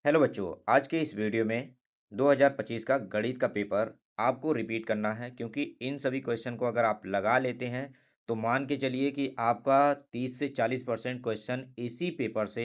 Hello बच्चों, आज के इस वीडियो में 2025 का गणित का पेपर आपको रिपीट करना है क्योंकि इन सभी क्वेश्चन को अगर आप लगा लेते हैं तो मान के चलिए कि आपका 30 से 40% क्वेश्चन इसी पेपर से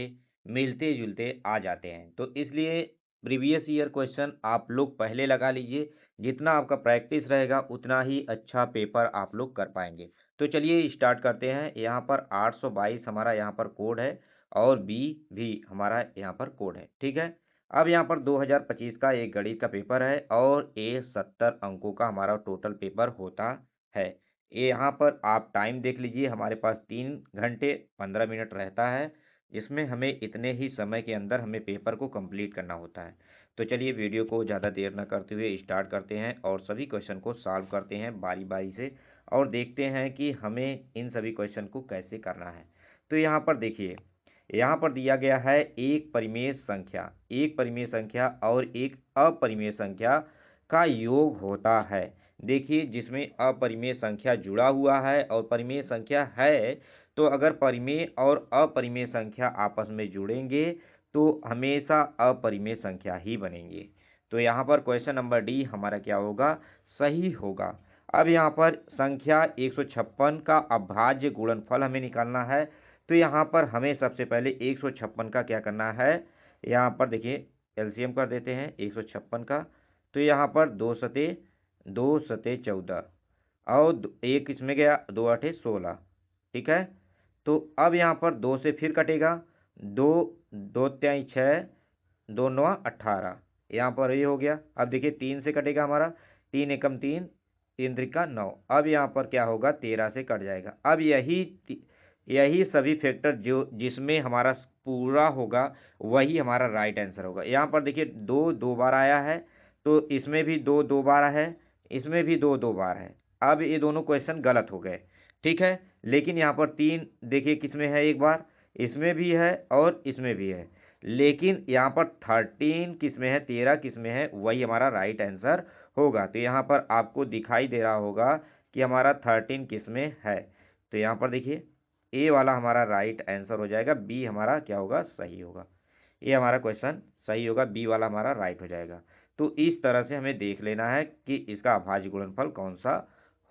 मिलते जुलते आ जाते हैं। तो इसलिए प्रीवियस ईयर क्वेश्चन आप लोग पहले लगा लीजिए। जितना आपका प्रैक्टिस रहेगा उतना ही अच्छा पेपर आप लोग कर पाएंगे। तो चलिए स्टार्ट करते हैं। यहाँ पर 822 हमारा यहाँ पर कोड है और बी भी हमारा यहाँ पर कोड है। ठीक है। अब यहाँ पर 2025 का एक गणित का पेपर है और ये 70 अंकों का हमारा टोटल पेपर होता है। ये यहाँ पर आप टाइम देख लीजिए, हमारे पास 3 घंटे 15 मिनट रहता है, जिसमें हमें इतने ही समय के अंदर हमें पेपर को कंप्लीट करना होता है। तो चलिए वीडियो को ज़्यादा देर न करते हुए स्टार्ट करते हैं और सभी क्वेश्चन को सॉल्व करते हैं बारी बारी से और देखते हैं कि हमें इन सभी क्वेश्चन को कैसे करना है। तो यहाँ पर देखिए, यहाँ पर दिया गया है एक परिमेय संख्या और एक अपरिमेय संख्या का योग होता है। देखिए, जिसमें अपरिमेय संख्या जुड़ा हुआ है और परिमेय संख्या है, तो अगर परिमेय और अपरिमेय संख्या आपस में जुड़ेंगे तो हमेशा अपरिमेय संख्या ही बनेंगे। तो यहाँ पर क्वेश्चन नंबर डी हमारा क्या होगा, सही होगा। अब यहाँ पर संख्या 156 का अभाज्य गुणनफल हमें निकालना है। तो यहाँ पर हमें सबसे पहले 156 का क्या करना है, यहाँ पर देखिए एलसीएम कर देते हैं 156 का। तो यहाँ पर 2 सते 14 और एक इसमें गया 2 8 16। ठीक है। तो अब यहाँ पर 2 से फिर कटेगा, 2 2 6 2 9 18, यहाँ पर ये हो गया। अब देखिए 3 से कटेगा हमारा, 3 एकम 3 3 त्रिका 9। अब यहाँ पर क्या होगा, 13 से कट जाएगा। अब यही सभी फैक्टर जो जिसमें हमारा पूरा होगा वही हमारा राइट आंसर होगा। यहाँ पर देखिए 2 2 बार आया है, तो इसमें भी 2 2 बार है, इसमें भी 2 2 बार है। अब ये दोनों क्वेश्चन गलत हो गए। ठीक है। लेकिन यहाँ पर 3 देखिए किसमें है, एक बार इसमें भी है और इसमें भी है। लेकिन यहाँ पर 13 किसमें है, 13 किसमें है, वही हमारा राइट आंसर होगा। तो यहाँ पर आपको दिखाई दे रहा होगा कि हमारा 13 किसमें है। तो यहाँ पर देखिए ए वाला हमारा राइट आंसर हो जाएगा, बी हमारा क्या होगा, सही होगा। ये हमारा क्वेश्चन सही होगा, बी वाला हमारा राइट हो जाएगा। तो इस तरह से हमें देख लेना है कि इसका अभाज्य गुणनफल कौन सा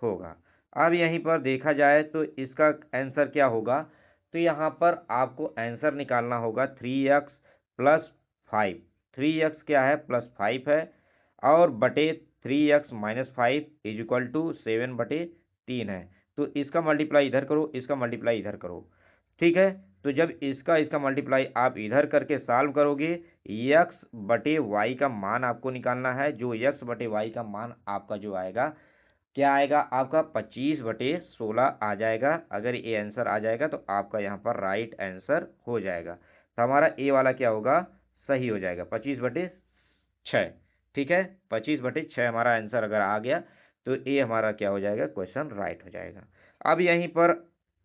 होगा। अब यहीं पर देखा जाए तो इसका आंसर क्या होगा, तो यहाँ पर आपको आंसर निकालना होगा 3x प्लस 5। 3x क्या है, +5 है, और बटे 3x minus 5 is equal to 7/3 है। तो इसका मल्टीप्लाई इधर करो, इसका मल्टीप्लाई इधर करो। ठीक है। तो जब इसका मल्टीप्लाई आप इधर करके सॉल्व करोगे, x बटे वाई का मान आपको निकालना है। जो x बटे वाई का मान आपका जो आएगा, क्या आएगा आपका 25/16 आ जाएगा। अगर ये आंसर आ जाएगा तो आपका यहाँ पर राइट आंसर हो जाएगा। तो हमारा ए वाला क्या होगा, सही हो जाएगा, 25/6। ठीक है, 25/6 हमारा आंसर अगर आ गया तो ये हमारा क्या हो जाएगा, क्वेश्चन राइट हो जाएगा। अब यहीं पर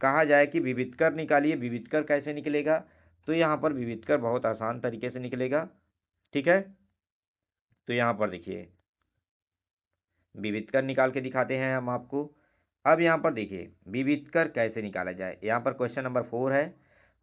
कहा जाए कि विविधकर निकालिए, विविधकर कैसे निकलेगा, तो यहाँ पर विविधकर बहुत आसान तरीके से निकलेगा। ठीक है। तो यहाँ पर देखिए विविधकर निकाल के दिखाते हैं हम आपको। अब यहाँ पर देखिए विविधकर कैसे निकाला जाए। यहाँ पर क्वेश्चन नंबर 4 है।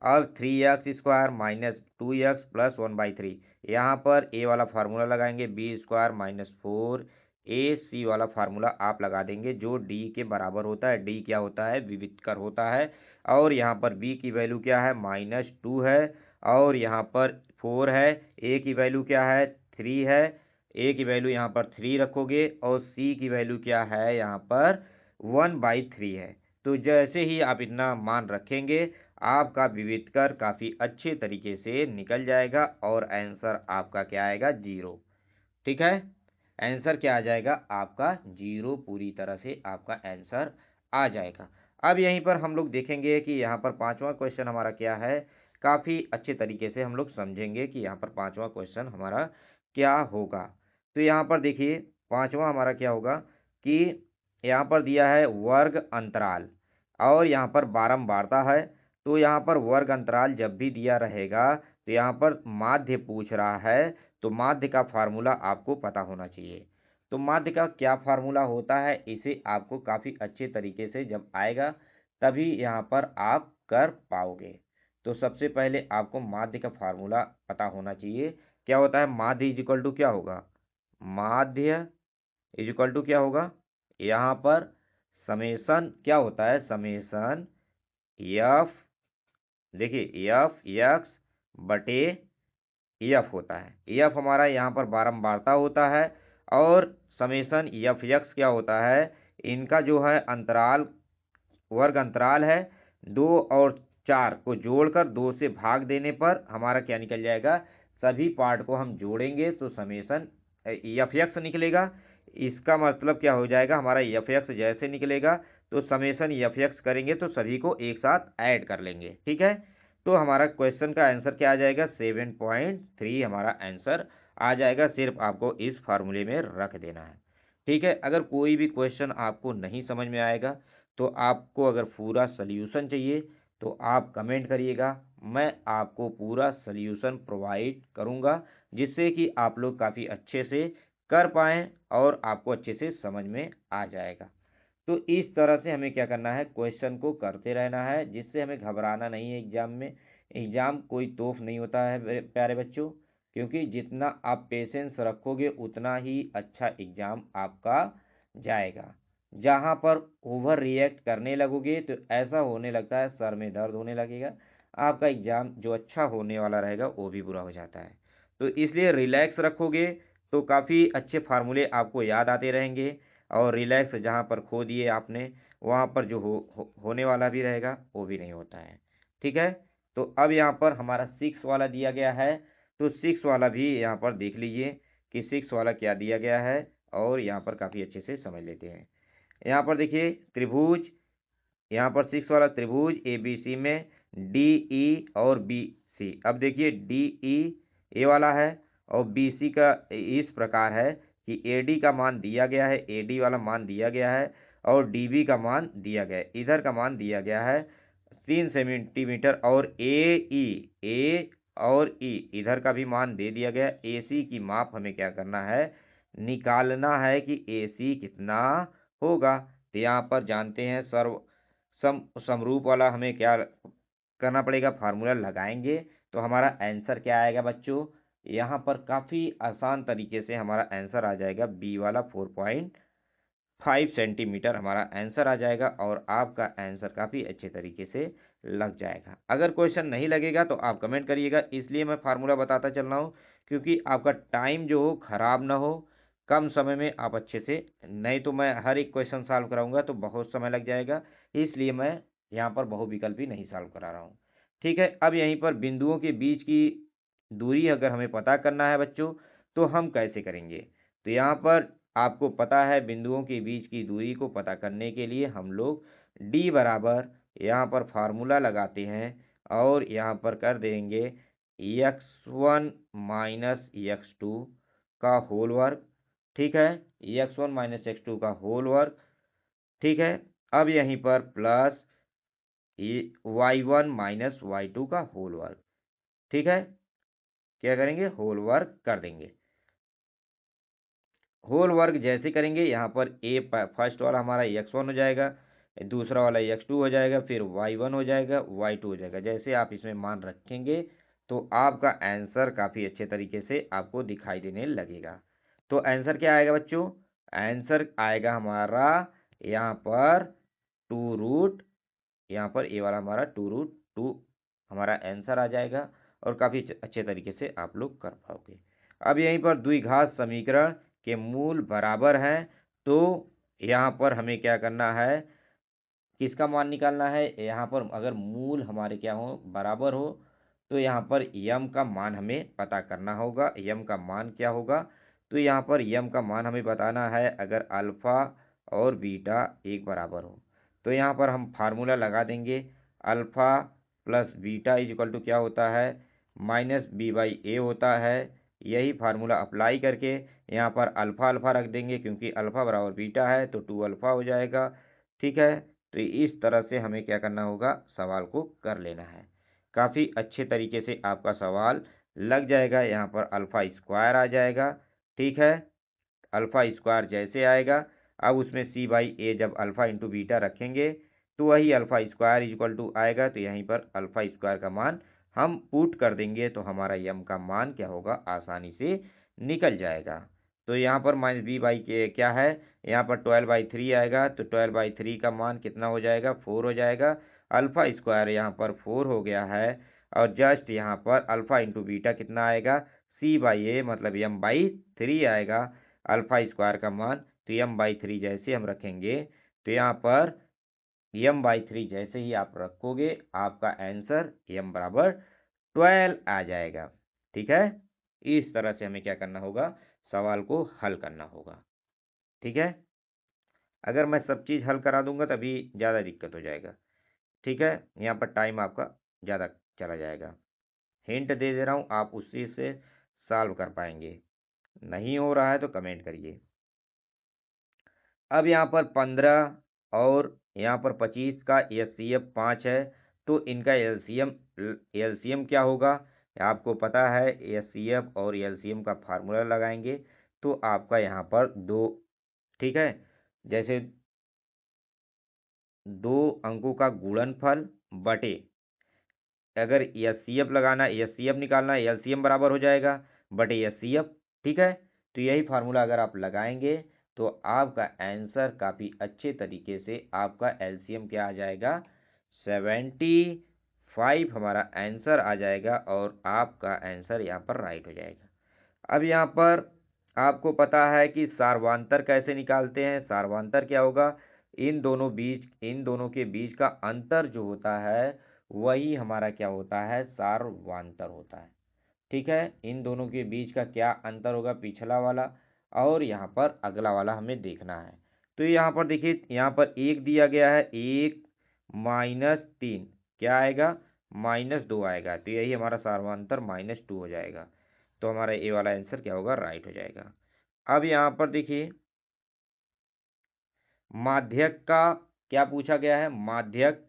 अब 3x² माइनस 2x प्लस 1/3। यहाँ पर ए वाला फार्मूला लगाएंगे, b² माइनस 4ac वाला फार्मूला आप लगा देंगे जो d के बराबर होता है। d क्या होता है, विविधकर होता है। और यहाँ पर b की वैल्यू क्या है, -2 है, और यहाँ पर 4 है। a की वैल्यू क्या है, 3 है। ए की वैल्यू यहाँ पर 3 रखोगे और सी की वैल्यू क्या है, यहाँ पर 1/3 है। तो जैसे ही आप इतना मान रखेंगे, आपका विविधकर काफ़ी अच्छे तरीके से निकल जाएगा और आंसर आपका क्या आएगा, 0। ठीक है। आंसर क्या आ जाएगा आपका, 0 पूरी तरह से आपका आंसर आ जाएगा। अब यहीं पर हम लोग देखेंगे कि यहाँ पर 5वां क्वेश्चन हमारा क्या है। काफ़ी अच्छे तरीके से हम लोग समझेंगे कि यहाँ पर 5वां क्वेश्चन हमारा क्या होगा। तो यहाँ पर देखिए 5वां हमारा क्या होगा कि यहाँ पर दिया है वर्ग अंतराल और यहाँ पर बारंबारता है। तो यहाँ पर वर्ग अंतराल जब भी दिया रहेगा तो यहाँ पर माध्य पूछ रहा है, तो माध्य का फार्मूला आपको पता होना चाहिए। तो माध्य का क्या फार्मूला होता है, इसे आपको काफ़ी अच्छे तरीके से जब आएगा तभी यहाँ पर आप कर पाओगे। तो सबसे पहले आपको माध्य का फार्मूला पता होना चाहिए। क्या होता है, माध्य इज इक्वल टू क्या होगा, माध्य इज इक्वल टू क्या होगा, यहाँ पर समेसन क्या होता है, समेसन एफ, देखिए एफ एक्स बटे एफ होता है। एफ हमारा यहाँ पर बारंबारता होता है और समेसन एफ एक्स क्या होता है, इनका जो है अंतराल, वर्ग अंतराल है, 2 और 4 को जोड़कर 2 से भाग देने पर हमारा क्या निकल जाएगा, सभी पार्ट को हम जोड़ेंगे तो समेसन एफ एक्स निकलेगा। इसका मतलब क्या हो जाएगा, हमारा एफ एक्स जैसे निकलेगा तो समेसन एफ एक्स करेंगे तो सभी को एक साथ ऐड कर लेंगे, ठीक है। तो हमारा क्वेश्चन का आंसर क्या आ जाएगा, 7.3 हमारा आंसर आ जाएगा। सिर्फ आपको इस फार्मूले में रख देना है, ठीक है। अगर कोई भी क्वेश्चन आपको नहीं समझ में आएगा तो आपको अगर पूरा सल्यूशन चाहिए तो आप कमेंट करिएगा, मैं आपको पूरा सल्यूशन प्रोवाइड करूंगा जिससे कि आप लोग काफ़ी अच्छे से कर पाएँ और आपको अच्छे से समझ में आ जाएगा। तो इस तरह से हमें क्या करना है, क्वेश्चन को करते रहना है जिससे हमें घबराना नहीं है एग्जाम में। एग्जाम कोई तोफ नहीं होता है प्यारे बच्चों, क्योंकि जितना आप पेशेंस रखोगे उतना ही अच्छा एग्जाम आपका जाएगा। जहाँ पर ओवर रिएक्ट करने लगोगे तो ऐसा होने लगता है, सर में दर्द होने लगेगा, आपका एग्जाम जो अच्छा होने वाला रहेगा वो भी बुरा हो जाता है। तो इसलिए रिलैक्स रखोगे तो काफ़ी अच्छे फार्मूले आपको याद आते रहेंगे और रिलैक्स जहाँ पर खो दिए आपने वहाँ पर जो होने वाला भी रहेगा वो भी नहीं होता है, ठीक है। तो अब यहाँ पर हमारा 6 वाला दिया गया है, तो 6 वाला भी यहाँ पर देख लीजिए कि 6 वाला क्या दिया गया है और यहाँ पर काफ़ी अच्छे से समझ लेते हैं। यहाँ पर देखिए त्रिभुज, यहाँ पर 6 वाला त्रिभुज ए बी सी में डी ई और बी सी। अब देखिए डी ई ए वाला है और बी सी का इस प्रकार है कि ए डी का मान दिया गया है, ए डी वाला मान दिया गया है और डी बी का मान दिया गया है, इधर का मान दिया गया है 3 सेंटीमीटर और ए और ई इधर का भी मान दे दिया गया। ए सी की माप हमें क्या करना है, निकालना है कि ए सी कितना होगा। तो यहाँ पर जानते हैं समरूप वाला हमें क्या करना पड़ेगा, फार्मूला लगाएंगे तो हमारा आंसर क्या आएगा बच्चों, यहाँ पर काफ़ी आसान तरीके से हमारा आंसर आ जाएगा, बी वाला 4.5 सेंटीमीटर हमारा आंसर आ जाएगा और आपका आंसर काफ़ी अच्छे तरीके से लग जाएगा। अगर क्वेश्चन नहीं लगेगा तो आप कमेंट करिएगा, इसलिए मैं फार्मूला बताता चल रहा हूँ क्योंकि आपका टाइम जो हो खराब ना हो, कम समय में आप अच्छे से, नहीं तो मैं हर एक क्वेश्चन सॉल्व कराऊंगा तो बहुत समय लग जाएगा, इसलिए मैं यहाँ पर बहुविकल्पी नहीं सॉल्व करा रहा हूँ, ठीक है। अब यहीं पर बिंदुओं के बीच की दूरी अगर हमें पता करना है बच्चों तो हम कैसे करेंगे, तो यहाँ पर आपको पता है बिंदुओं के बीच की दूरी को पता करने के लिए हम लोग d बराबर यहाँ पर फार्मूला लगाते हैं और यहाँ पर कर देंगे x1 माइनस x2 का होल वर्ग, ठीक है, x1 माइनस x2 का होल वर्ग, ठीक है। अब यहीं पर प्लस y1 माइनस y2 का होल वर्ग, ठीक है, क्या करेंगे, होल वर्ग कर देंगे। होल वर्ग जैसे करेंगे यहाँ पर ए फर्स्ट वाला हमारा x1 हो जाएगा, दूसरा वाला x2 हो जाएगा, फिर y1 हो जाएगा, y2 हो जाएगा। जैसे आप इसमें मान रखेंगे तो आपका आंसर काफ़ी अच्छे तरीके से आपको दिखाई देने लगेगा। तो आंसर क्या आएगा बच्चों, आंसर आएगा हमारा यहाँ पर 2 रूट, यहाँ पर ए वाला हमारा 2 रूट 2 हमारा आंसर आ जाएगा और काफ़ी अच्छे तरीके से आप लोग कर पाओगे। अब यहीं पर द्विघात समीकरण के मूल बराबर हैं तो यहाँ पर हमें क्या करना है, किसका मान निकालना है, यहाँ पर अगर मूल हमारे क्या हो, बराबर हो तो यहाँ पर यम का मान हमें पता करना होगा। यम का मान क्या होगा, तो यहाँ पर यम का मान हमें बताना है अगर अल्फ़ा और बीटा एक बराबर हो तो यहाँ पर हम फार्मूला लगा देंगे, alpha plus beta is equal to क्या होता है, माइनस बी बाई ए होता है। यही फार्मूला अप्लाई करके यहाँ पर अल्फ़ा अल्फ़ा रख देंगे क्योंकि अल्फ़ा बराबर बीटा है तो 2 अल्फ़ा हो जाएगा, ठीक है। तो इस तरह से हमें क्या करना होगा, सवाल को कर लेना है, काफ़ी अच्छे तरीके से आपका सवाल लग जाएगा। यहाँ पर अल्फ़ा स्क्वायर आ जाएगा, ठीक है, अल्फ़ा स्क्वायर जैसे आएगा अब उसमें सी बाई ए जब अल्फ़ा इंटू बीटा रखेंगे तो वही alpha square is equal to आएगा, तो यहीं पर अल्फ़ा स्क्वायर का मान हम पुट कर देंगे तो हमारा यम का मान क्या होगा, आसानी से निकल जाएगा। तो यहाँ पर माइनस बी बाई के क्या है, यहाँ पर 12/3 आएगा, तो 12/3 का मान कितना हो जाएगा, 4 हो जाएगा। अल्फा स्क्वायर यहाँ पर 4 हो गया है, और जस्ट यहाँ पर अल्फा इंटू बीटा कितना आएगा, C/A मतलब m/3 आएगा अल्फा स्क्वायर का मान। तो m/3 जैसे हम रखेंगे तो यहाँ पर m/3 जैसे ही आप रखोगे आपका आंसर m बराबर 12 आ जाएगा। ठीक है, इस तरह से हमें क्या करना होगा, सवाल को हल करना होगा। ठीक है, अगर मैं सब चीज़ हल करा दूंगा तभी ज़्यादा दिक्कत हो जाएगा। ठीक है, यहाँ पर टाइम आपका ज़्यादा चला जाएगा। हिंट दे दे रहा हूँ, आप उसी से सॉल्व कर पाएंगे। नहीं हो रहा है तो कमेंट करिए। अब यहाँ पर 15 और यहाँ पर 25 का एचसीएफ 5 है, तो इनका एलसीएम क्या होगा, आपको पता है। एचसीएफ और एलसीएम का फार्मूला लगाएंगे तो आपका यहाँ पर दो, ठीक है, जैसे दो अंकों का गुणनफल बटे, अगर एचसीएफ लगाना, एचसीएफ निकालना, एलसीएम बराबर हो जाएगा बटे एचसीएफ। ठीक है, तो यही फार्मूला अगर आप लगाएंगे तो आपका आंसर काफ़ी अच्छे तरीके से, आपका एलसीएम क्या आ जाएगा, 75 हमारा आंसर आ जाएगा, और आपका आंसर यहाँ पर राइट हो जाएगा। अब यहाँ पर आपको पता है कि सार्वांतर कैसे निकालते हैं। सार्वांतर क्या होगा, इन दोनों के बीच का अंतर जो होता है वही हमारा क्या होता है, सार्वांतर होता है। ठीक है, इन दोनों के बीच का क्या अंतर होगा, पिछला वाला और यहाँ पर अगला वाला हमें देखना है। तो यहाँ पर देखिए, यहाँ पर 1 दिया गया है, 1 -3 क्या आएगा, -2 आएगा, तो यही हमारा सार्वांतर -2 हो जाएगा। तो हमारा ए वाला आंसर क्या होगा, राइट हो जाएगा। अब यहाँ पर देखिए, माध्यक का क्या पूछा गया है, माध्यक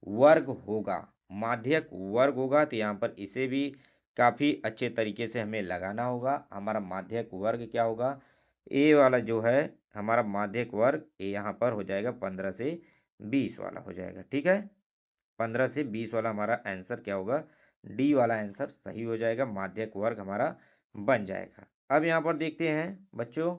वर्ग होगा। माध्यक वर्ग होगा तो यहाँ पर इसे भी काफ़ी अच्छे तरीके से हमें लगाना होगा। हमारा माध्यक वर्ग क्या होगा, ए वाला जो है हमारा माध्यक वर्ग, ए यहाँ पर हो जाएगा 15 से 20 वाला हो जाएगा। ठीक है, 15 से 20 वाला हमारा आंसर क्या होगा, डी वाला आंसर सही हो जाएगा, माध्यक वर्ग हमारा बन जाएगा। अब यहाँ पर देखते हैं बच्चों,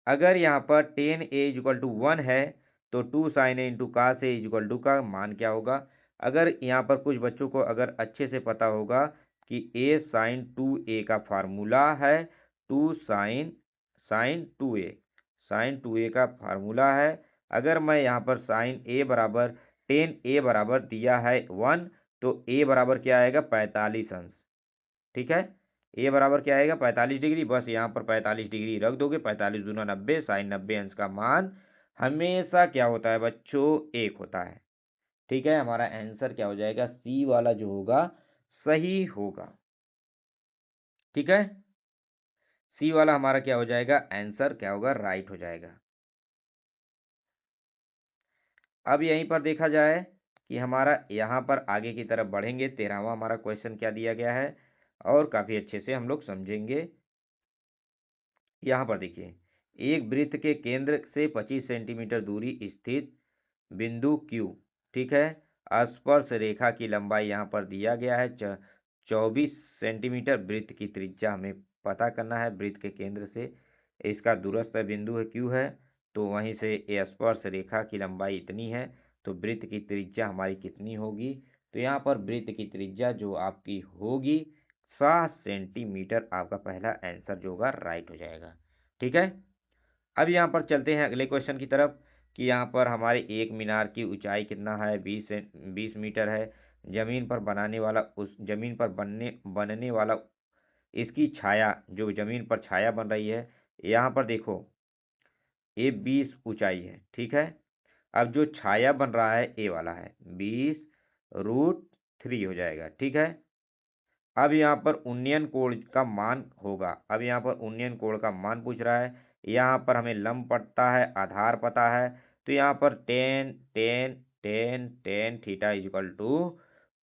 अगर यहाँ पर 10a = 1 है तो 2 sin a × cos a = का मान क्या होगा। अगर यहाँ पर कुछ बच्चों को अगर अच्छे से पता होगा कि a sin 2a का फार्मूला है, 2 sin 2a का फार्मूला है। अगर मैं यहाँ पर sin a बराबर 10a बराबर दिया है 1, तो a बराबर क्या आएगा, 45 अंश। ठीक है, ए बराबर क्या आएगा, 45 डिग्री। बस यहाँ पर 45 डिग्री रख दोगे, 45 दूना 90, साइन 90 अंश का मान हमेशा क्या होता है बच्चों, 1 होता है। ठीक है, हमारा आंसर क्या हो जाएगा, सी वाला जो होगा सही होगा। ठीक है, सी वाला हमारा क्या हो जाएगा, आंसर क्या होगा, राइट हो जाएगा। अब यहीं पर देखा जाए कि हमारा यहाँ पर आगे की तरफ बढ़ेंगे। 13वां हमारा क्वेश्चन क्या दिया गया है और काफ़ी अच्छे से हम लोग समझेंगे। यहाँ पर देखिए, एक वृत्त के केंद्र से 25 सेंटीमीटर दूरी स्थित बिंदु Q, ठीक है, स्पर्श रेखा की लंबाई यहाँ पर दिया गया है 24 सेंटीमीटर। वृत्त की त्रिज्या हमें पता करना है, वृत्त के केंद्र से इसका दूरस्थ बिंदु है Q है, तो वहीं से ये स्पर्श रेखा की लंबाई इतनी है, तो वृत्त की त्रिज्या हमारी कितनी होगी। तो यहाँ पर वृत्त की त्रिज्या जो आपकी होगी 7 सेंटीमीटर, आपका पहला आंसर जो होगा राइट हो जाएगा। ठीक है, अब यहाँ पर चलते हैं अगले क्वेश्चन की तरफ कि यहाँ पर हमारे एक मीनार की ऊंचाई कितना है, 20 मीटर है। जमीन पर बनाने वाला, उस जमीन पर बनने वाला इसकी छाया, जो जमीन पर छाया बन रही है, यहाँ पर देखो ये 20 ऊंचाई है। ठीक है, अब जो छाया बन रहा है ए वाला है 20√3 हो जाएगा। ठीक है, अब यहाँ पर उन्नयन कोण का मान होगा। अब यहाँ पर उन्नयन कोण का मान पूछ रहा है। यहाँ पर हमें लंब पता है, आधार पता है, तो यहाँ पर टेन थीटा =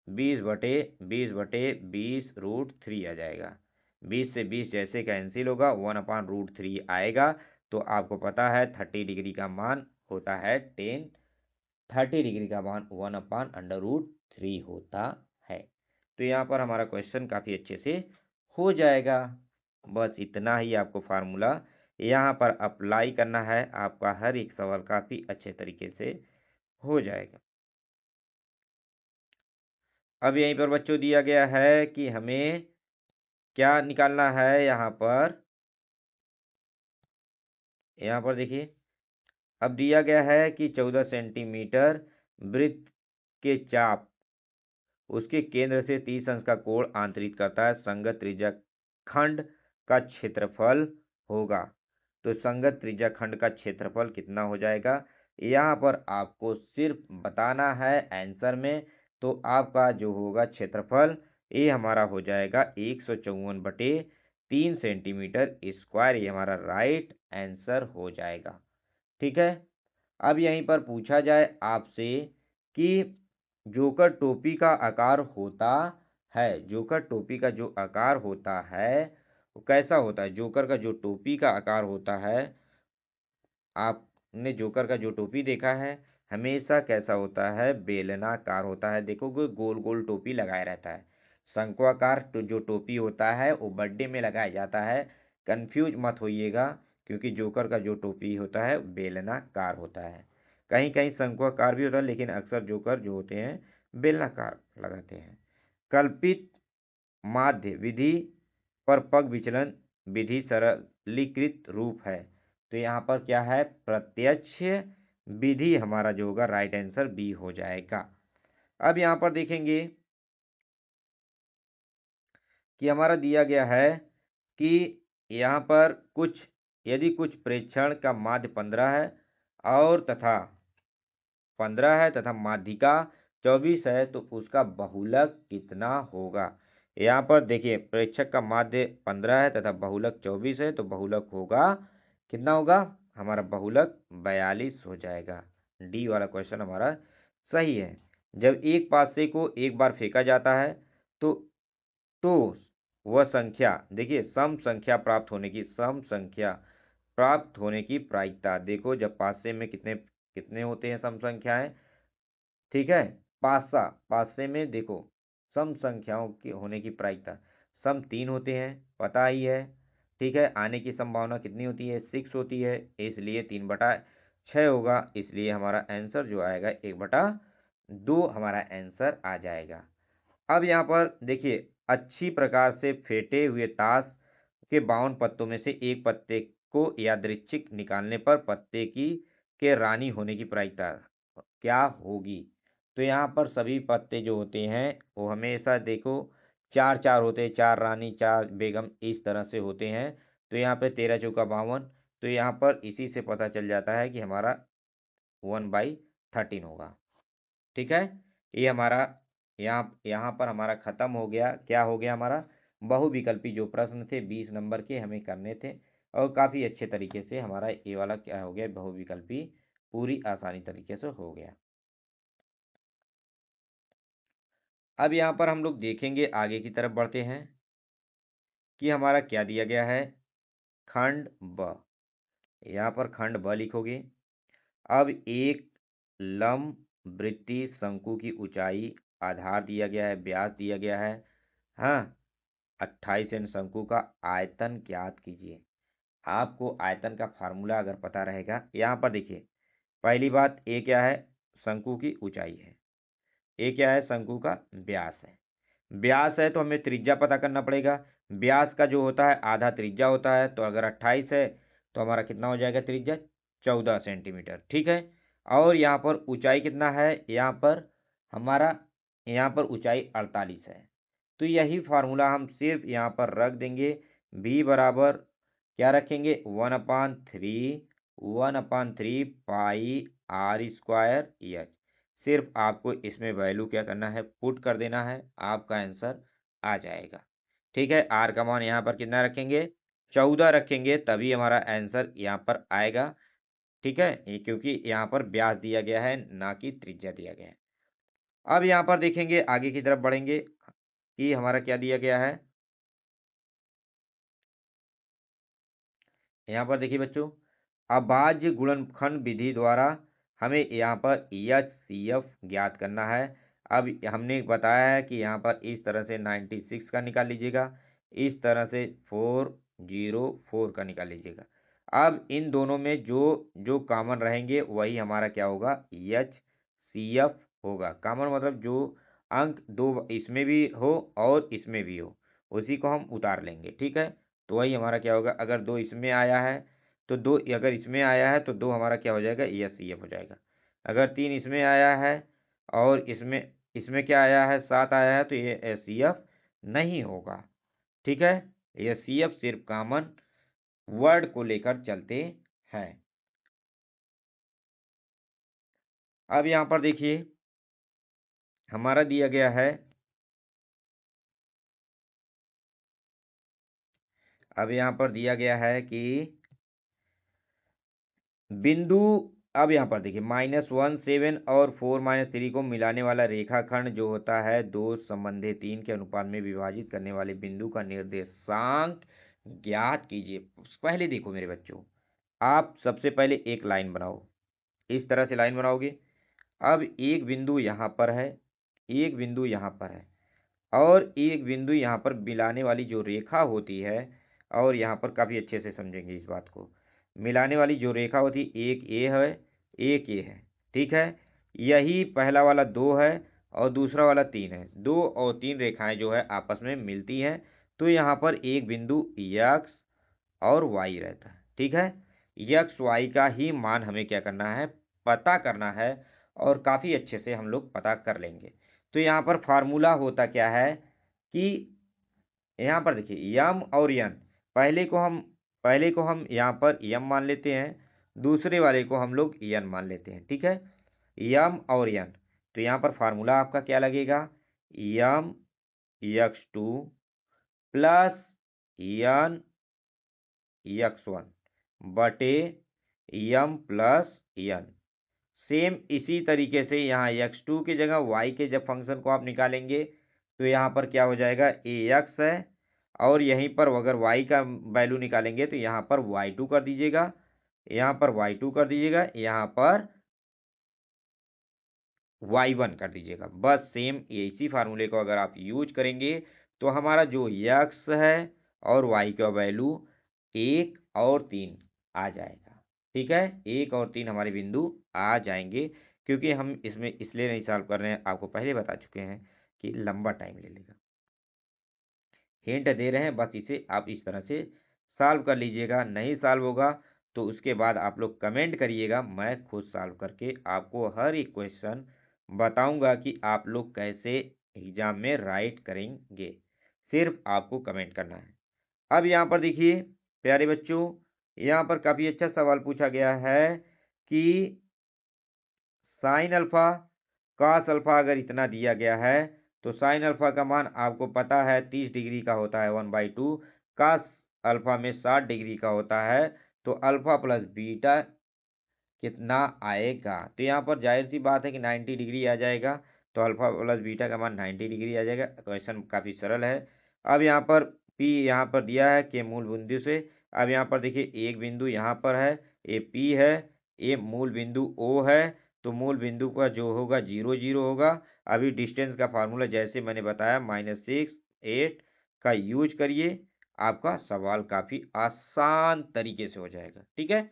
20/20/20√3 आ जाएगा। 20 से 20 जैसे कैंसिल होगा, 1/√3 आएगा। तो आपको पता है 30 डिग्री का मान होता है 30 डिग्री का मान 1/√3 होता है। तो यहाँ पर हमारा क्वेश्चन काफ़ी अच्छे से हो जाएगा। बस इतना ही आपको फार्मूला यहाँ पर अप्लाई करना है, आपका हर एक सवाल काफ़ी अच्छे तरीके से हो जाएगा। अब यहीं पर बच्चों दिया गया है कि हमें क्या निकालना है। यहाँ पर देखिए, अब दिया गया है कि 14 सेंटीमीटर वृत्त के चाप उसके केंद्र से 30 अंश का कोण आंतरित करता है, संगत त्रिज्या खंड का क्षेत्रफल होगा। तो संगत त्रिज्या खंड का क्षेत्रफल कितना हो जाएगा, यहाँ पर आपको सिर्फ बताना है आंसर में। तो आपका जो होगा क्षेत्रफल, ये हमारा हो जाएगा 154/3 सेंटीमीटर स्क्वायर। ये हमारा राइट आंसर हो जाएगा। ठीक है। अब यहीं पर पूछा जाए आपसे कि जोकर टोपी का आकार होता है, जोकर टोपी का जो आकार होता है वो कैसा होता है। जोकर का जो टोपी का आकार होता है, आपने जोकर का जो टोपी देखा है हमेशा कैसा होता है, बेलनाकार होता है। देखो गोल गोल टोपी लगाया रहता है। शंक्वाकार जो टोपी होता है वो बर्थडे में लगाया जाता है। कंफ्यूज मत होइएगा, क्योंकि जोकर का जो टोपी होता है बेलनाकार होता है। कहीं कहीं शंक्वाकार भी होता है, लेकिन अक्सर जोकर जो होते हैं बेलनाकार लगाते हैं। कल्पित माध्य विधि पर पग विचलन विधि सरलीकृत रूप है। तो यहाँ पर क्या है, प्रत्यक्ष विधि हमारा जो होगा राइट आंसर बी हो जाएगा। अब यहाँ पर देखेंगे कि हमारा दिया गया है कि यहाँ पर कुछ यदि कुछ प्रेक्षण का माध्य 15 है और तथा 15 है तथा माध्यिका 24 है, तो उसका बहुलक कितना होगा। यहाँ पर देखिए प्रेक्षक का माध्य 15 है तथा बहुलक 24 है, तो बहुलक होगा कितना होगा, हमारा बहुलक 42 हो जाएगा। डी वाला क्वेश्चन हमारा सही है। जब एक पासे को एक बार फेंका जाता है तो वह संख्या, देखिए सम संख्या प्राप्त होने की प्रायिकता। देखो जब पासे में कितने कितने होते हैं सम संख्याएं, ठीक है। पासे में देखो सम संख्याओं की होने की प्रायिकता, सम 3 होते हैं पता ही है, ठीक है। आने की संभावना कितनी होती है, 6 होती है, इसलिए 3/6 होगा। इसलिए हमारा आंसर जो आएगा 1/2 हमारा आंसर आ जाएगा। अब यहाँ पर देखिए, अच्छी प्रकार से फेंटे हुए ताश के 52 पत्तों में से एक पत्ते को यादृच्छिक निकालने पर पत्ते की के रानी होने की प्रायिकता क्या होगी। तो यहाँ पर सभी पत्ते जो होते हैं वो हमेशा देखो 4 4 होते हैं, 4 रानी 4 बेगम इस तरह से होते हैं। तो यहाँ पे 13 चौका 52, तो यहाँ पर इसी से पता चल जाता है कि हमारा 1/13 होगा। ठीक है। ये हमारा यहाँ पर हमारा खत्म हो गया। क्या हो गया, हमारा बहुविकल्पी जो प्रश्न थे 20 नंबर के हमें करने थे, और काफ़ी अच्छे तरीके से हमारा ये वाला क्या हो गया, बहुविकल्पी पूरी आसानी तरीके से हो गया। अब यहाँ पर हम लोग देखेंगे, आगे की तरफ बढ़ते हैं कि हमारा क्या दिया गया है। खंड ब, यहाँ पर खंड ब लिखोगे। अब एक लंब वृत्तीय शंकु की ऊंचाई, आधार दिया गया है, व्यास दिया गया है, हाँ 28 एन शंकु का आयतन ज्ञात कीजिए। आपको आयतन का फार्मूला अगर पता रहेगा, यहाँ पर देखिए पहली बात ये क्या है, शंकु की ऊंचाई है, ये क्या है, शंकु का व्यास है। व्यास है तो हमें त्रिज्या पता करना पड़ेगा। व्यास का जो होता है आधा त्रिज्या होता है, तो अगर 28 है तो हमारा कितना हो जाएगा त्रिज्या, 14 सेंटीमीटर। ठीक है। और यहाँ पर ऊंचाई कितना है, यहाँ पर ऊंचाई 48 है। तो यही फार्मूला हम सिर्फ यहाँ पर रख देंगे, v बराबर क्या रखेंगे, 1/3 पाई आर स्क्वायर एच। सिर्फ आपको इसमें वैल्यू क्या करना है, पुट कर देना है, आपका आंसर आ जाएगा। ठीक है। आर का मान यहाँ पर कितना रखेंगे, 14 रखेंगे, तभी हमारा आंसर यहाँ पर आएगा। ठीक है, ये क्योंकि यहाँ पर व्यास दिया गया है ना कि त्रिज्या दिया गया है। अब यहाँ पर देखेंगे, आगे की तरफ बढ़ेंगे कि हमारा क्या दिया गया है। यहाँ पर देखिए बच्चों, अभाज्य गुणनखंड विधि द्वारा हमें यहाँ पर एच सी एफ ज्ञात करना है। अब हमने बताया है कि यहाँ पर इस तरह से 96 का निकाल लीजिएगा, इस तरह से 404 का निकाल लीजिएगा। अब इन दोनों में जो जो कॉमन रहेंगे वही हमारा क्या होगा, HCF होगा। कॉमन मतलब जो अंक दो इसमें भी हो और इसमें भी हो, उसी को हम उतार लेंगे। ठीक है, तो वही हमारा क्या होगा, अगर दो इसमें आया है तो दो, अगर इसमें आया है तो दो हमारा क्या हो जाएगा, HCF हो जाएगा। अगर 3 इसमें आया है और इसमें इसमें क्या आया है, 7 आया है, तो ये HCF नहीं होगा। ठीक है, HCF सिर्फ कॉमन वर्ड को लेकर चलते हैं। अब यहां पर देखिए हमारा दिया गया है, अब यहां पर दिया गया है कि बिंदु, अब यहां पर देखिए -1 7 और 4 - 3 को मिलाने वाला रेखाखंड जो होता है दो संबंधित 3 के अनुपात में विभाजित करने वाले बिंदु का निर्देशांक ज्ञात कीजिए। पहले देखो मेरे बच्चों, आप सबसे पहले एक लाइन बनाओ, इस तरह से लाइन बनाओगे। अब एक बिंदु यहाँ पर है, एक बिंदु यहाँ पर है, और एक बिंदु यहाँ पर मिलाने वाली जो रेखा होती है, और यहाँ पर काफ़ी अच्छे से समझेंगे इस बात को, मिलाने वाली जो रेखा होती है एक ए है, एक ए है। ठीक है, यही पहला वाला 2 है और दूसरा वाला 3 है। 2 और 3 रेखाएं जो है आपस में मिलती हैं, तो यहाँ पर एक बिंदु यक्स और वाई रहता है। ठीक है, यक्स वाई का ही मान हमें क्या करना है, पता करना है, और काफ़ी अच्छे से हम लोग पता कर लेंगे। तो यहाँ पर फार्मूला होता क्या है कि यहाँ पर देखिए यम और यन, पहले को हम यहाँ पर यम मान लेते हैं, दूसरे वाले को हम लोग यन मान लेते हैं। ठीक है, यम और यन, तो यहाँ पर फार्मूला आपका क्या लगेगा, यम x2 प्लस यन x1 बटे यम प्लस यन। सेम इसी तरीके से यहाँ x2 की जगह y के जब फंक्शन को आप निकालेंगे तो यहाँ पर क्या हो जाएगा, ax है, और यहीं पर अगर y का वैल्यू निकालेंगे तो यहाँ पर y2 कर दीजिएगा, यहाँ पर y2 कर दीजिएगा, यहाँ पर y1 कर दीजिएगा। बस सेम इसी फार्मूले को अगर आप यूज करेंगे तो हमारा जो x है और y का वैल्यू 1 और 3 आ जाएगा। ठीक है, 1 और 3 हमारे बिंदु आ जाएंगे, क्योंकि हम इसमें इसलिए नहीं सॉल्व कर रहे हैं, आपको पहले बता चुके हैं कि लंबा टाइम ले लेगा। हिंट दे रहे हैं, बस इसे आप इस तरह से सॉल्व कर लीजिएगा। नहीं सॉल्व होगा तो उसके बाद आप लोग कमेंट करिएगा, मैं खुद सॉल्व करके आपको हर एक क्वेश्चन बताऊंगा कि आप लोग कैसे एग्जाम में राइट करेंगे। सिर्फ आपको कमेंट करना है। अब यहाँ पर देखिए प्यारे बच्चों, यहाँ पर काफ़ी अच्छा सवाल पूछा गया है कि साइन अल्फा कॉस अल्फा अगर इतना दिया गया है तो साइन अल्फा का मान आपको पता है 30 डिग्री का होता है 1/2, कॉस अल्फा में 60 डिग्री का होता है, तो अल्फा प्लस बीटा कितना आएगा। तो यहाँ पर जाहिर सी बात है कि 90 डिग्री आ जाएगा, तो अल्फा प्लस बीटा का मान 90 डिग्री आ जाएगा। क्वेश्चन काफ़ी सरल है। अब यहाँ पर P यहाँ पर दिया है कि मूल बिंदु से, अब यहाँ पर देखिए एक बिंदु यहाँ पर है, ये P है, ये मूल बिंदु O है, तो मूल बिंदु का जो होगा 0 0 होगा। अभी डिस्टेंस का फार्मूला जैसे मैंने बताया -6 8 का यूज करिए, आपका सवाल काफ़ी आसान तरीके से हो जाएगा। ठीक है,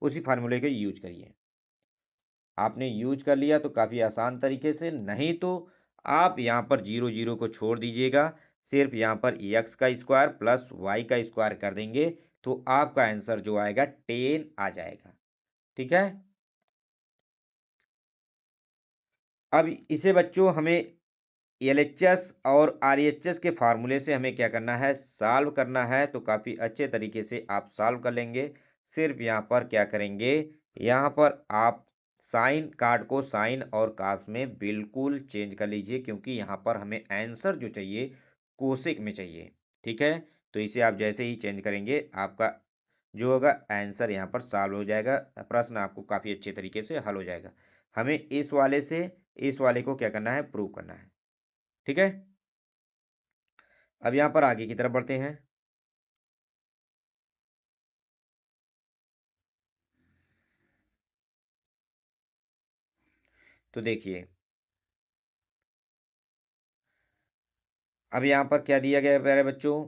उसी फार्मूले का यूज करिए। आपने यूज कर लिया तो काफ़ी आसान तरीके से, नहीं तो आप यहाँ पर 0 0 को छोड़ दीजिएगा, सिर्फ यहाँ पर x का स्क्वायर प्लस y का स्क्वायर कर देंगे, तो आपका आंसर जो आएगा 10 आ जाएगा। ठीक है, अब इसे बच्चों हमें LHS और RHS के फार्मूले से हमें क्या करना है, सॉल्व करना है। तो काफ़ी अच्छे तरीके से आप सॉल्व कर लेंगे। सिर्फ यहाँ पर क्या करेंगे, यहाँ पर आप साइन कार्ड को साइन और कास में बिल्कुल चेंज कर लीजिए, क्योंकि यहाँ पर हमें आंसर जो चाहिए कोशिक में चाहिए। ठीक है, तो इसे आप जैसे ही चेंज करेंगे आपका जो होगा आंसर यहाँ पर सॉल्व हो जाएगा, प्रश्न आपको काफ़ी अच्छे तरीके से हल हो जाएगा। हमें इस वाले से इस वाले को क्या करना है, प्रूव करना है। ठीक है, अब यहाँ पर आगे की तरफ बढ़ते हैं। तो देखिए अब यहाँ पर क्या दिया गया है प्यारे बच्चों,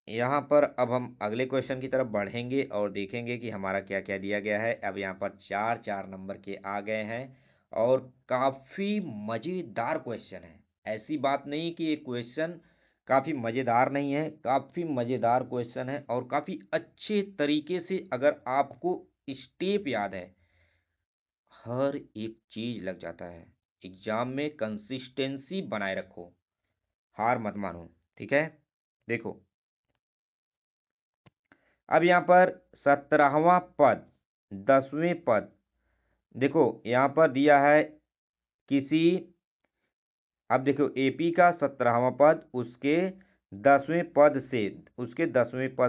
यहाँ पर अब हम अगले क्वेश्चन की तरफ बढ़ेंगे और देखेंगे कि हमारा क्या क्या दिया गया है। अब यहाँ पर 4 के आ गए हैं और काफी मजेदार क्वेश्चन है। ऐसी बात नहीं कि ये क्वेश्चन काफी मजेदार नहीं है, काफी मजेदार क्वेश्चन है और काफी अच्छे तरीके से अगर आपको स्टेप याद है, हर एक चीज लग जाता है। एग्जाम में कंसिस्टेंसी बनाए रखो, हार मत मानो, ठीक है। देखो अब यहाँ पर 17वां पद, 10वें पद, देखो यहाँ पर दिया है किसी, अब देखो एपी का 17वां पद उसके 10वें पद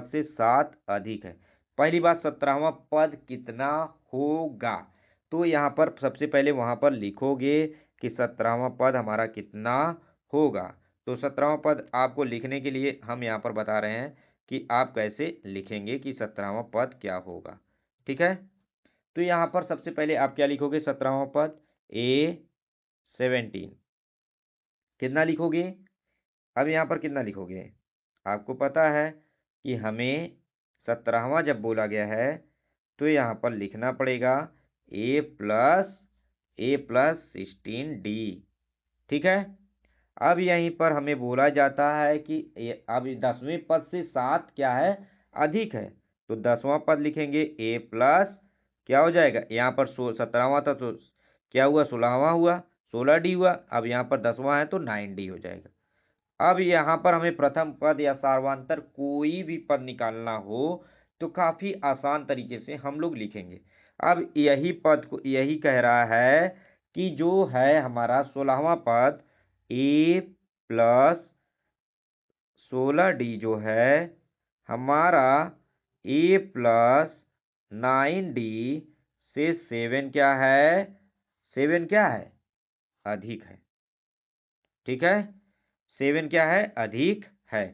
से 7 अधिक है। पहली बात 17वां पद कितना होगा, तो यहाँ पर सबसे पहले वहां पर लिखोगे कि 17वां पद हमारा कितना होगा। तो 17वां पद आपको लिखने के लिए हम यहाँ पर बता रहे हैं कि आप कैसे लिखेंगे कि 17वां पद क्या होगा, ठीक है। तो यहाँ पर सबसे पहले आप क्या लिखोगे, 17वां पद A17 कितना लिखोगे। अब यहाँ पर कितना लिखोगे, आपको पता है कि हमें 17वां जब बोला गया है तो यहाँ पर लिखना पड़ेगा A+16D, ठीक है। अब यहीं पर हमें बोला जाता है कि अब 10वें पद से 7 क्या है, अधिक है। तो 10वां पद लिखेंगे A प्लस क्या हो जाएगा, यहाँ पर 17वां था तो क्या हुआ, 16वां हुआ, 16D हुआ। अब यहाँ पर 10वां है तो 9D हो जाएगा। अब यहाँ पर हमें प्रथम पद या सार्वधातुक कोई भी पद निकालना हो तो काफी आसान तरीके से हम लोग लिखेंगे। अब यही पद को यही कह रहा है कि जो है हमारा 16वां पद A+16D जो है हमारा A+9D से 7 क्या है, 7 क्या है, अधिक है, ठीक है। 7 क्या है, अधिक है।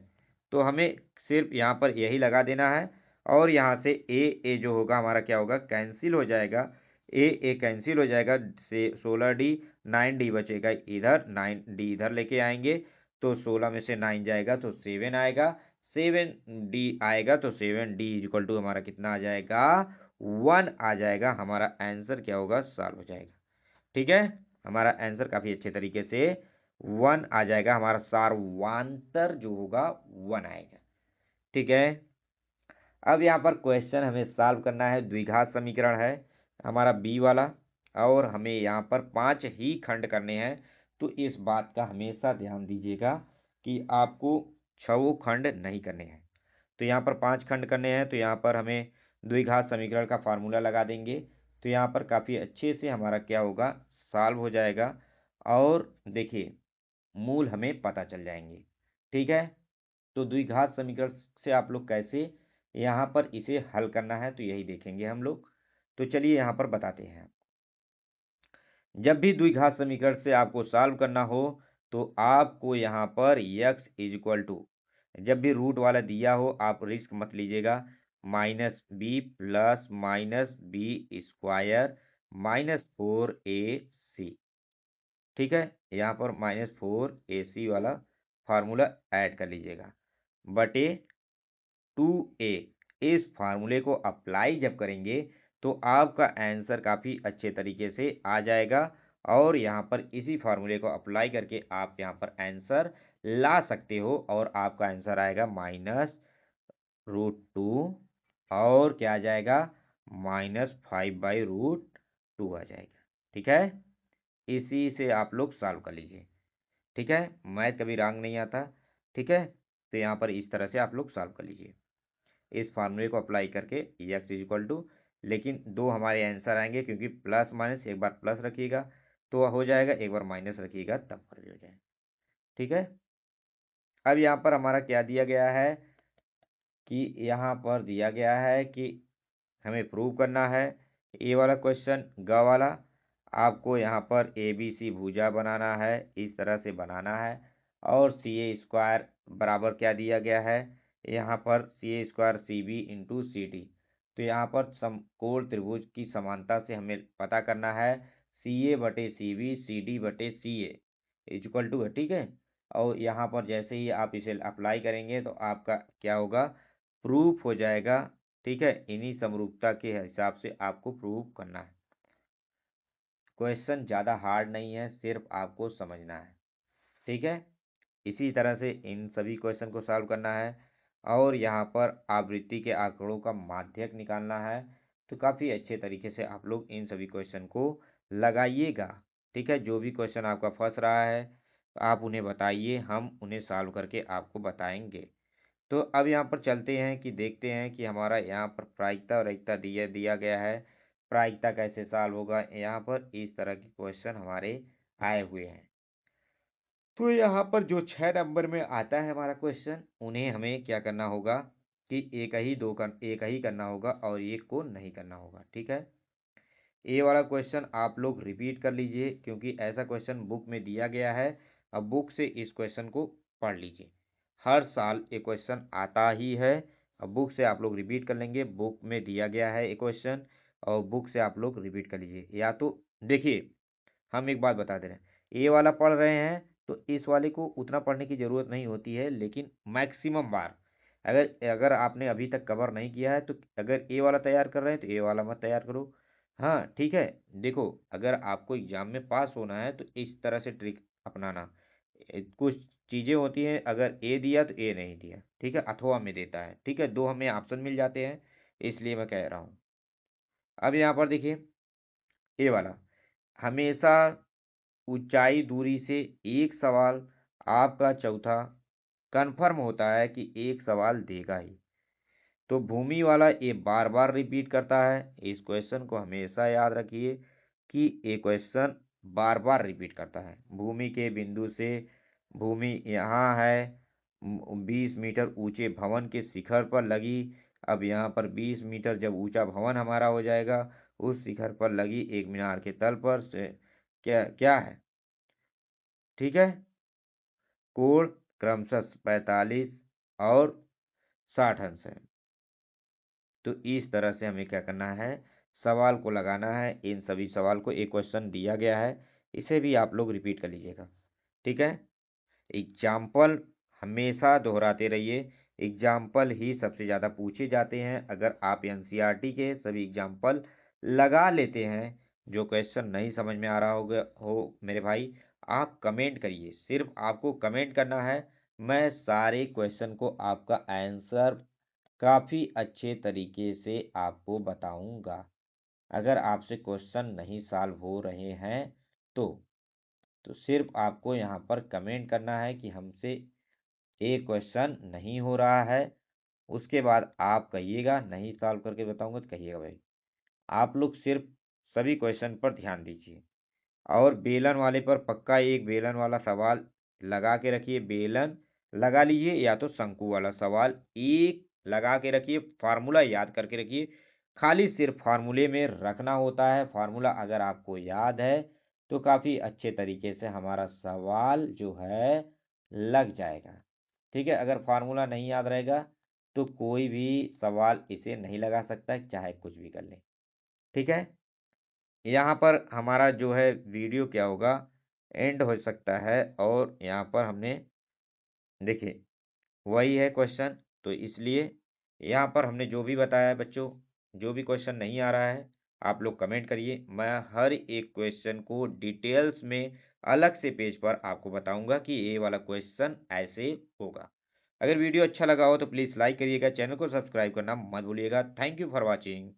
तो हमें सिर्फ यहाँ पर यही लगा देना है और यहाँ से ए जो होगा हमारा क्या होगा, कैंसिल हो जाएगा। ए कैंसिल हो जाएगा से 16D, 9D बचेगा इधर, 9D इधर लेके आएंगे तो 16 में से 9 जाएगा तो 7 आएगा, 7D आएगा तो 7D इक्वल टू हमारा कितना आ जाएगा, 1 आ जाएगा। हमारा आंसर क्या होगा, सॉल्व हो जाएगा, ठीक है। हमारा आंसर काफी अच्छे तरीके से 1 आ जाएगा, हमारा सार्वधातुक जो होगा 1 आएगा, ठीक है। अब यहाँ पर क्वेश्चन हमें सॉल्व करना है, द्विघात समीकरण है हमारा बी वाला और हमें यहाँ पर 5 ही खंड करने हैं। तो इस बात का हमेशा ध्यान दीजिएगा कि आपको 6 खंड नहीं करने हैं। तो यहाँ पर 5 खंड करने हैं तो यहाँ पर हमें द्विघात समीकरण का फार्मूला लगा देंगे तो यहाँ पर काफ़ी अच्छे से हमारा क्या होगा, सॉल्व हो जाएगा और देखिए मूल हमें पता चल जाएंगे, ठीक है। तो द्विघात समीकरण से आप लोग कैसे यहाँ पर इसे हल करना है तो यही देखेंगे हम लोग। तो चलिए यहाँ पर बताते हैं। जब भी द्विघात समीकरण से आपको सॉल्व करना हो तो आपको यहाँ पर x इज इक्वल टू, जब भी रूट वाला दिया हो आप रिस्क मत लीजिएगा, -b प्लस -b² -4ac, ठीक है। यहाँ पर -4ac वाला फार्मूला ऐड कर लीजिएगा बटे 2a। इस फार्मूले को अप्लाई जब करेंगे तो आपका आंसर काफ़ी अच्छे तरीके से आ जाएगा और यहाँ पर इसी फार्मूले को अप्लाई करके आप यहाँ पर आंसर ला सकते हो और आपका आंसर आएगा -√2 और क्या आ जाएगा, -5/√2 आ जाएगा, ठीक है। इसी से आप लोग सॉल्व कर लीजिए, ठीक है। मैथ कभी रॉन्ग नहीं आता, ठीक है। तो यहाँ पर इस तरह से आप लोग सॉल्व कर लीजिए इस फार्मूले को अप्लाई करके x इज इक्वल टू, लेकिन दो हमारे आंसर आएंगे क्योंकि प्लस माइनस, एक बार प्लस रखिएगा तो हो जाएगा, एक बार माइनस रखिएगा तब कर हो जाएगा, ठीक है। अब यहाँ पर हमारा क्या दिया गया है कि यहाँ पर दिया गया है कि हमें प्रूव करना है ए वाला क्वेश्चन, ग वाला आपको यहाँ पर ABC भुजा बनाना है, इस तरह से बनाना है और CA² बराबर क्या दिया गया है, यहाँ पर CA² CB इंटू CD। तो यहाँ पर समकोण त्रिभुज की समानता से हमें पता करना है CA/CB CD/CA इक्वल टू है, ठीक है। और यहाँ पर जैसे ही आप इसे अप्लाई करेंगे तो आपका क्या होगा, प्रूफ हो जाएगा। ठीक है, इन्हीं समरूपता के हिसाब से आपको प्रूफ करना है। क्वेश्चन ज़्यादा हार्ड नहीं है, सिर्फ आपको समझना है। ठीक है, इसी तरह से इन सभी क्वेश्चन को सॉल्व करना है। और यहाँ पर आवृत्ति के आंकड़ों का माध्यक निकालना है। तो काफ़ी अच्छे तरीके से आप लोग इन सभी क्वेश्चन को लगाइएगा। ठीक है, जो भी क्वेश्चन आपका फंस रहा है आप उन्हें बताइए, हम उन्हें सॉल्व करके आपको बताएंगे। तो अब यहाँ पर चलते हैं कि देखते हैं कि हमारा यहाँ पर प्रायिकता और रैखिकता दिया गया है। प्रायिकता कैसे सॉल्व होगा, यहाँ पर इस तरह के क्वेश्चन हमारे आए हुए हैं। तो यहाँ पर जो 6 नंबर में आता है हमारा क्वेश्चन, उन्हें हमें क्या करना होगा कि एक ही करना होगा और एक को नहीं करना होगा। ठीक है, ये वाला क्वेश्चन आप लोग रिपीट कर लीजिए क्योंकि ऐसा क्वेश्चन बुक में दिया गया है। अब बुक से इस क्वेश्चन को पढ़ लीजिए, हर साल ये क्वेश्चन आता ही है। अब बुक से आप लोग रिपीट कर लेंगे, बुक में दिया गया है ये क्वेश्चन और बुक से आप लोग रिपीट कर लीजिए। या तो देखिए, हम एक बात बता दे रहे हैं, ये वाला पढ़ रहे हैं तो इस वाले को उतना पढ़ने की ज़रूरत नहीं होती है, लेकिन मैक्सिमम बार अगर अगर आपने अभी तक कवर नहीं किया है तो अगर ये वाला तैयार कर रहे हैं तो ये वाला मत तैयार करो। हाँ ठीक है, देखो अगर आपको एग्जाम में पास होना है तो इस तरह से ट्रिक अपनाना। कुछ चीज़ें होती हैं, अगर ए दिया तो ए नहीं दिया, ठीक है, अथवा में देता है। ठीक है, दो हमें ऑप्शन मिल जाते हैं, इसलिए मैं कह रहा हूँ। अब यहाँ पर देखिए, ए वाला हमेशा ऊंचाई दूरी से एक सवाल आपका चौथा कंफर्म होता है कि एक सवाल देगा ही। तो भूमि वाला ये बार बार रिपीट करता है, इस क्वेश्चन को हमेशा याद रखिए कि ये क्वेश्चन बार बार रिपीट करता है। भूमि के बिंदु से भूमि यहाँ है 20 मीटर ऊंचे भवन के शिखर पर लगी। अब यहाँ पर 20 मीटर जब ऊंचा भवन हमारा हो जाएगा, उस शिखर पर लगी एक मीनार के तल पर से क्या क्या है। ठीक है, कोण क्रमशः 45 और 60 अंश है। तो इस तरह से हमें क्या करना है, सवाल को लगाना है। इन सभी सवाल को एक क्वेश्चन दिया गया है, इसे भी आप लोग रिपीट कर लीजिएगा। ठीक है, एग्जाम्पल हमेशा दोहराते रहिए, एग्जाम्पल ही सबसे ज़्यादा पूछे जाते हैं। अगर आप एनसीईआरटी के सभी एग्जाम्पल लगा लेते हैं, जो क्वेश्चन नहीं समझ में आ रहा हो मेरे भाई, आप कमेंट करिए, सिर्फ आपको कमेंट करना है। मैं सारे क्वेश्चन को आपका आंसर काफ़ी अच्छे तरीके से आपको बताऊंगा। अगर आपसे क्वेश्चन नहीं सॉल्व हो रहे हैं तो सिर्फ आपको यहाँ पर कमेंट करना है कि हमसे एक क्वेश्चन नहीं हो रहा है। उसके बाद आप कहिएगा नहीं सॉल्व करके बताऊंगा तो कहिएगा भाई। आप लोग सिर्फ सभी क्वेश्चन पर ध्यान दीजिए और बेलन वाले पर पक्का एक बेलन वाला सवाल लगा के रखिए। बेलन लगा लीजिए या तो शंकु वाला सवाल एक लगा के रखिए, फार्मूला याद करके रखिए। खाली सिर्फ फार्मूले में रखना होता है, फार्मूला अगर आपको याद है तो काफ़ी अच्छे तरीके से हमारा सवाल जो है लग जाएगा। ठीक है, अगर फार्मूला नहीं याद रहेगा तो कोई भी सवाल इसे नहीं लगा सकता, चाहे कुछ भी कर ले। ठीक है, यहाँ पर हमारा जो है वीडियो क्या होगा, एंड हो सकता है। और यहाँ पर हमने देखिए वही है क्वेश्चन, तो इसलिए यहाँ पर हमने जो भी बताया है बच्चों, जो भी क्वेश्चन नहीं आ रहा है आप लोग कमेंट करिए। मैं हर एक क्वेश्चन को डिटेल्स में अलग से पेज पर आपको बताऊंगा कि ये वाला क्वेश्चन ऐसे होगा। अगर वीडियो अच्छा लगा हो तो प्लीज़ लाइक करिएगा, चैनल को सब्सक्राइब करना मत भूलिएगा। Thank you for watching.